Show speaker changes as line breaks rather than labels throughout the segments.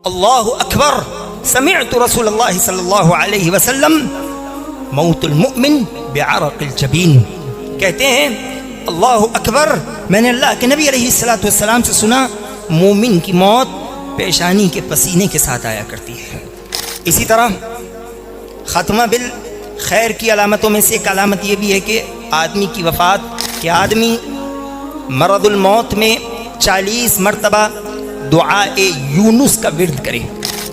اللہ اکبر سمعت رسول اللہ صلی اللہ علیہ وسلم موت المؤمن بعرق الجبین. کہتے ہیں اللہ اکبر، میں نے اللہ کے نبی علیہ الصلوۃ والسلام سے سنا مومن کی موت پیشانی کے پسینے کے ساتھ آیا کرتی ہے. اسی طرح خاتمہ بالخیر کی علامتوں میں سے ایک علامت یہ بھی ہے کہ آدمی کی وفات، کہ آدمی مرض الموت میں 40 مرتبہ دعائے یونس کا ورد کرے.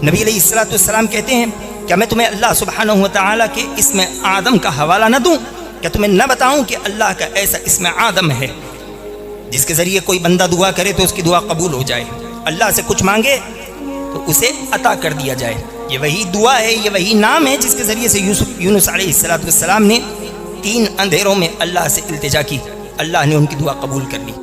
نبی علیہ الصلوۃ والسلام کہتے ہیں کیا میں تمہیں اللہ سبحانہ وتعالی کے اسم آدم کا حوالہ نہ دوں؟ کیا تمہیں نہ بتاؤں کہ اللہ کا ایسا اسم آدم ہے جس کے ذریعے کوئی بندہ دعا کرے تو اس کی دعا قبول ہو جائے، اللہ سے کچھ مانگے تو اسے عطا کر دیا جائے. یہ وہی دعا ہے، یہ وہی نام ہے جس کے ذریعے سے یونس علیہ الصلوۃ والسلام نے 3 اندھیروں میں اللہ سے التجا کی، اللہ نے ان کی دعا قبول کر لی.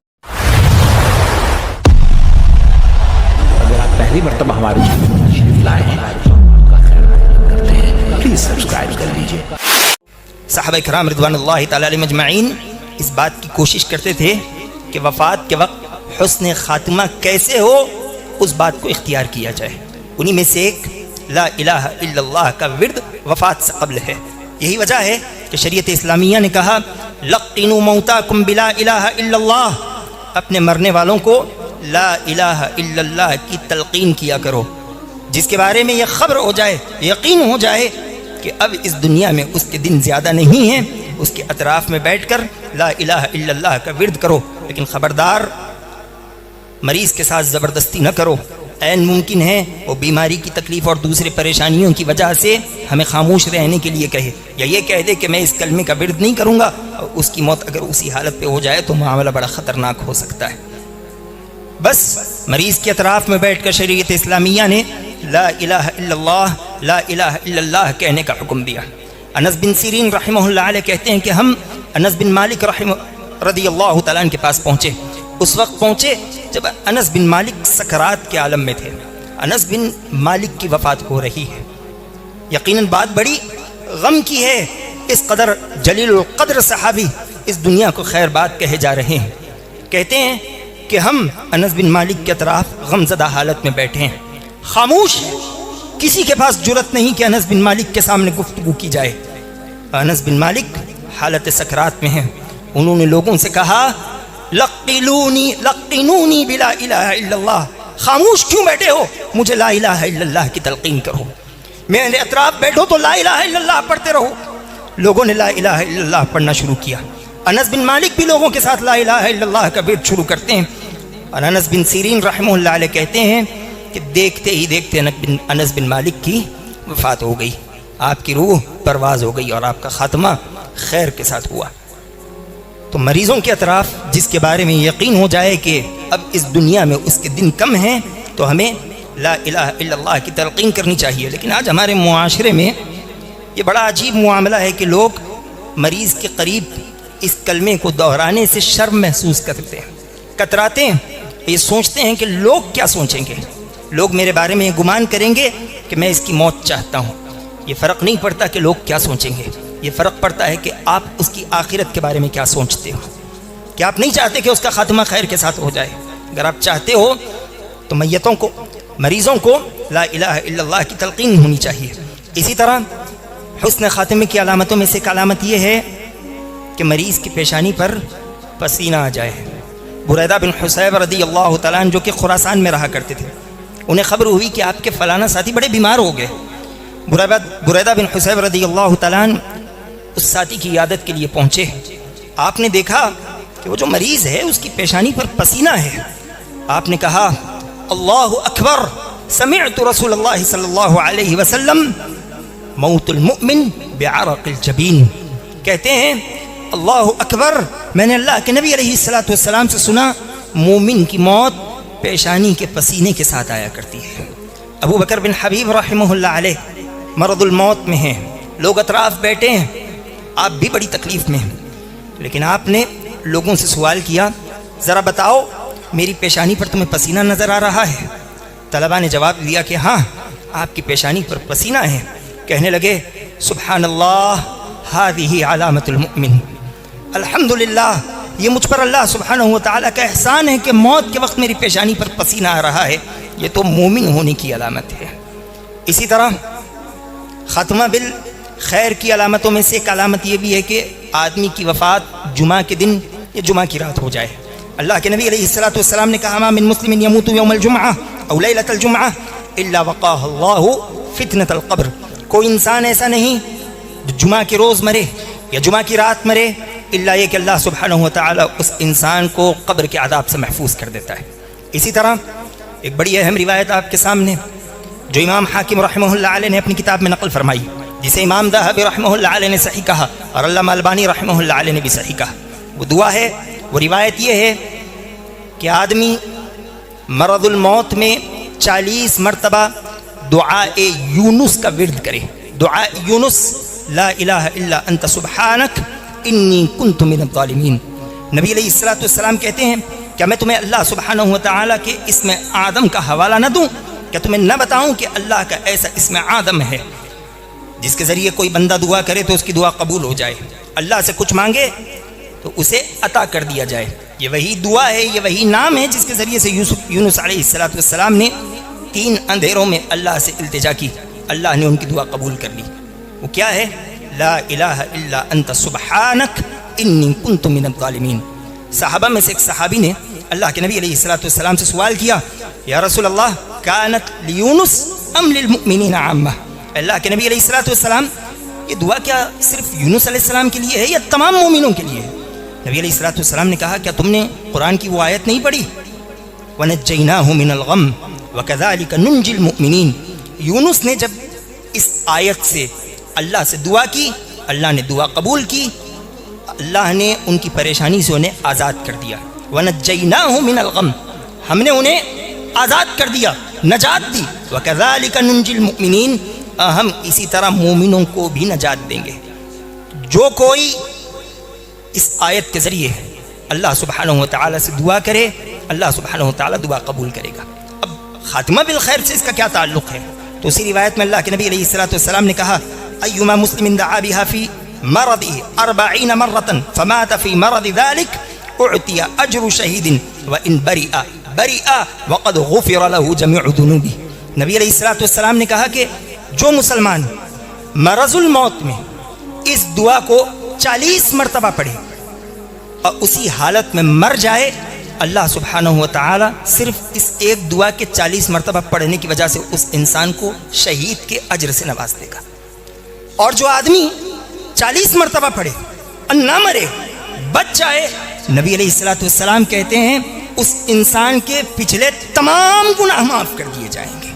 اگر آپ پہلی مرتبہ ہمارے چینل پر تشریف لائے ہیں آپ کا خیر کرتے ہیں، پلیز سبسکرائب کر لیجیے.
صحابہ کرام رضوان اللہ تعالی علیہ مجمعین اس بات کی کوشش کرتے تھے کہ وفات کے وقت حسن خاتمہ کیسے ہو اس بات کو اختیار کیا جائے. انہی میں سے ایک لا الہ الا اللہ کا ورد وفات سے قبل ہے. یہی وجہ ہے کہ شریعت اسلامیہ نے کہا لقنوا موتاکم بلا الہ الا اللہ، اپنے مرنے والوں کو لا الہ الا اللہ کی تلقین کیا کرو، جس کے بارے میں یہ خبر ہو جائے، یقین ہو جائے کہ اب اس دنیا میں اس کے دن زیادہ نہیں ہیں، اس کے اطراف میں بیٹھ کر لا الہ الا اللہ کا ورد کرو. لیکن خبردار مریض کے ساتھ زبردستی نہ کرو. عین ممکن ہے وہ بیماری کی تکلیف اور دوسرے پریشانیوں کی وجہ سے ہمیں خاموش رہنے کے لیے کہے، یا یہ کہہ دے کہ میں اس کلمے کا ورد نہیں کروں گا، اور اس کی موت اگر اسی حالت پہ ہو جائے تو معاملہ بڑا خطرناک ہو سکتا ہے. بس مریض کے اطراف میں بیٹھ کر شریعت اسلامیہ نے لا الہ الا اللہ لا الہ الا اللہ کہنے کا حکم دیا. انس بن سیرین رحمہ اللہ علیہ کہتے ہیں کہ ہم انس بن مالک رضی اللہ تعالیٰ عنہ کے پاس پہنچے. اس وقت پہنچے جب انس بن مالک سکرات کے عالم میں تھے. انس بن مالک کی وفات ہو رہی ہے. یقیناً بات بڑی غم کی ہے، اس قدر جلیل القدر صحابی اس دنیا کو خیر بات کہے جا رہے ہیں. کہتے ہیں کہ ہم انس بن مالک کے اطراف غمزدہ حالت میں بیٹھے ہیں، خاموش ہیں، کسی کے پاس جرأت نہیں کہ انس بن مالک کے سامنے گفتگو کی جائے. انس بن مالک حالت سکرات میں ہیں. انہوں نے لوگوں سے کہا لقنونی بلا الہ الا اللہ، خاموش کیوں بیٹھے ہو، مجھے لا الہ الا اللہ کی تلقین کرو، میرے اطراف بیٹھو تو لا الہ الا اللہ پڑھتے رہو. لوگوں نے لا الہ الا اللہ پڑھنا شروع کیا. انس بن مالک بھی لوگوں کے ساتھ لا الہ الا اللہ کا ورد شروع کرتے ہیں. اور انس بن سیرین رحمہ اللہ علیہ کہتے ہیں کہ دیکھتے ہی دیکھتے انس بن مالک کی وفات ہو گئی، آپ کی روح پرواز ہو گئی اور آپ کا خاتمہ خیر کے ساتھ ہوا. تو مریضوں کے اطراف جس کے بارے میں یقین ہو جائے کہ اب اس دنیا میں اس کے دن کم ہیں تو ہمیں لا الہ الا اللہ کی تلقین کرنی چاہیے. لیکن آج ہمارے معاشرے میں یہ بڑا عجیب معاملہ ہے کہ لوگ مریض کے قریب اس کلمے کو دہرانے سے شرم محسوس کرتے ہیں، کتراتے ہیں. یہ سوچتے ہیں کہ لوگ کیا سوچیں گے، لوگ میرے بارے میں یہ گمان کریں گے کہ میں اس کی موت چاہتا ہوں. یہ فرق نہیں پڑتا کہ لوگ کیا سوچیں گے، یہ فرق پڑتا ہے کہ آپ اس کی آخرت کے بارے میں کیا سوچتے ہو. کہ آپ نہیں چاہتے کہ اس کا خاتمہ خیر کے ساتھ ہو جائے. اگر آپ چاہتے ہو تو میتوں کو، مریضوں کو لا الہ الا اللہ کی تلقین ہونی چاہیے. اسی طرح حسن خاتمے کی علامتوں میں سے ایک علامت یہ ہے کہ مریض کی پیشانی پر پسینہ آ جائے. بریدہ بن حصیب رضی اللہ تعالیٰ عنہ جو کہ خراسان میں رہا کرتے تھے، انہیں خبر ہوئی کہ آپ کے فلانا ساتھی بڑے بیمار ہو گئے. بریدہ بن حصیب رضی اللہ تعالیٰ عنہ اس ساتھی کی عیادت کے لیے پہنچے. آپ نے دیکھا کہ وہ جو مریض ہے اس کی پیشانی پر پسینہ ہے. آپ نے کہا اللہ اکبر سمعت رسول اللہ صلی اللہ علیہ وسلم موت المؤمن بعرق الجبین. کہتے ہیں اللہ اکبر، میں نے اللہ کے نبی علیہ الصلوۃ والسلام سے سنا مومن کی موت پیشانی کے پسینے کے ساتھ آیا کرتی ہے. ابو بکر بن حبیب رحمہ اللہ علیہ مرض الموت میں ہیں، لوگ اطراف بیٹھے ہیں، آپ بھی بڑی تکلیف میں ہیں. لیکن آپ نے لوگوں سے سوال کیا ذرا بتاؤ میری پیشانی پر تمہیں پسینہ نظر آ رہا ہے؟ طلبہ نے جواب دیا کہ ہاں آپ کی پیشانی پر پسینہ ہے. کہنے لگے سبحان اللہ ہذہ علامت المؤمن، الحمدللہ یہ مجھ پر اللہ سبحانہ و تعالیٰ کا احسان ہے کہ موت کے وقت میری پیشانی پر پسینہ آ رہا ہے. یہ تو مومن ہونے کی علامت ہے۔ اسی طرح خاتمہ بالخیر کی علامتوں میں سے ایک علامت یہ بھی ہے کہ آدمی کی وفات جمعہ کے دن یا جمعہ کی رات ہو جائے۔ اللہ کے نبی علیہ الصلوۃ والسلام نے کہا ما من مسلم يموت يوم الجمعہ او لیلۃ الجمعہ الا وقاه اللہ فتنۃ القبر، کوئی انسان ایسا نہیں جو جمعہ کے روز مرے یا جمعہ کی رات مرے الا یہ کہ اللہ سبحانہ و تعالی اس انسان کو قبر کے عذاب سے محفوظ کر دیتا ہے۔ اسی طرح ایک بڑی اہم روایت آپ کے سامنے جو امام حاکم رحمہ اللہ علیہ نے اپنی کتاب میں نقل فرمائی، جسے امام ذہبی رحمہ اللہ علیہ نے صحیح کہا اور علامہ البانی رحمہ اللہ علیہ نے بھی صحیح کہا، وہ دعا ہے، وہ روایت یہ ہے کہ آدمی مرض الموت میں 40 مرتبہ دعائے یونس کا ورد کرے۔ دعا یونس، لا الہ الا انت سبحانک انی کنت من الظالمین۔ نبی علیہ الصلوۃ والسلام کہتے ہیں کیا میں تمہیں اللہ سبحانہ و تعالیٰ کے اسم اعظم کا حوالہ نہ دوں؟ کیا تمہیں نہ بتاؤں کہ اللہ کا ایسا اسم اعظم ہے جس کے ذریعے کوئی بندہ دعا کرے تو اس کی دعا قبول ہو جائے، اللہ سے کچھ مانگے تو اسے عطا کر دیا جائے؟ یہ وہی دعا ہے، یہ وہی نام ہے جس کے ذریعے سے یونس علیہ الصلوۃ والسلام نے 3 اندھیروں میں اللہ سے التجا کی، اللہ نے ان کی دعا قبول کر لی۔ وہ کیا ہے؟ لا الہ الا انت سبحانک انی کنت من الظالمین۔ صحابہ میں سے ایک صحابی نے اللہ کے نبی علیہ الصلوۃ والسلام سے سوال کیا، یا رسول اللہ کانت لیونس ام للمؤمنین عامہ؟ اللہ کے نبی علیہ الصلوۃ والسلام یہ دعا کیا صرف یونس علیہ السلام کے لیے ہے یا تمام مومنوں کے لیے ہے؟ نبی علیہ الصلوۃ والسلام نے کہا کیا تم نے قرآن کی وہ آیت نہیں پڑھی وَنَجَّيْنَاهُ مِنَ الْغَمِّ وَكَذَلِكَ نُنْجِي الْمُؤْمِنِينَ؟ یونس نے جب اس آیت سے اللہ سے دعا کی، اللہ نے دعا قبول کی، اللہ نے ان کی پریشانی سے انہیں آزاد کر دیا۔ وَنَجَّيْنَاهُ مِنَ الْغَمِّ، ہم نے انہیں آزاد کر دیا، نجات دی۔ وَكَذَلِكَ نُنْجِي الْمُؤْمِنِينَ، ہم اسی طرح مومنوں کو بھی نجات دیں گے۔ جو کوئی اس آیت کے ذریعے اللہ سبحانہ و تعالیٰ سے دعا کرے، اللہ سبحانہ و تعالیٰ دعا قبول کرے گا۔ اب خاتمہ بالخیر سے اس کا کیا تعلق ہے؟ تو اسی روایت میں اللہ کے نبی علیہ الصلوۃ والسلام نے کہا ایما مسلم دعا بها فی مرضه 40 مرة فمات في مرض ذلك اعطي اجر شہید وان برئ وقد غفر له جميع ذنوبه۔ نبی علیہ الصلوۃ والسلام نے کہا کہ جو مسلمان مرض الموت میں اس دعا کو 40 مرتبہ پڑھے اور اسی حالت میں مر جائے، اللہ سبحانہ و تعالی صرف اس ایک دعا کے 40 مرتبہ پڑھنے کی وجہ سے اس انسان کو شہید کے اجر سے نواز دے گا۔ اور جو آدمی 40 مرتبہ پڑھے اور نہ مرے، بچ جائے، نبی علیہ الصلوۃ والسلام کہتے ہیں اس انسان کے پچھلے تمام گناہ معاف کر دیے جائیں گے۔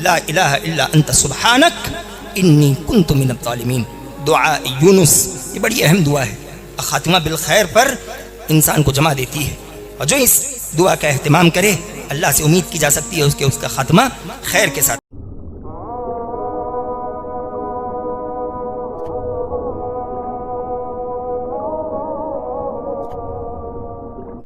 لا الہ الا انت سبحانک انی کنت من الظالمین، دعا یونس، یہ بڑی اہم دعا ہے، خاتمہ بالخیر پر انسان کو جمع دیتی ہے، اور جو اس دعا کا اہتمام کرے اللہ سے امید کی جا سکتی ہے اس کا خاتمہ خیر کے ساتھ۔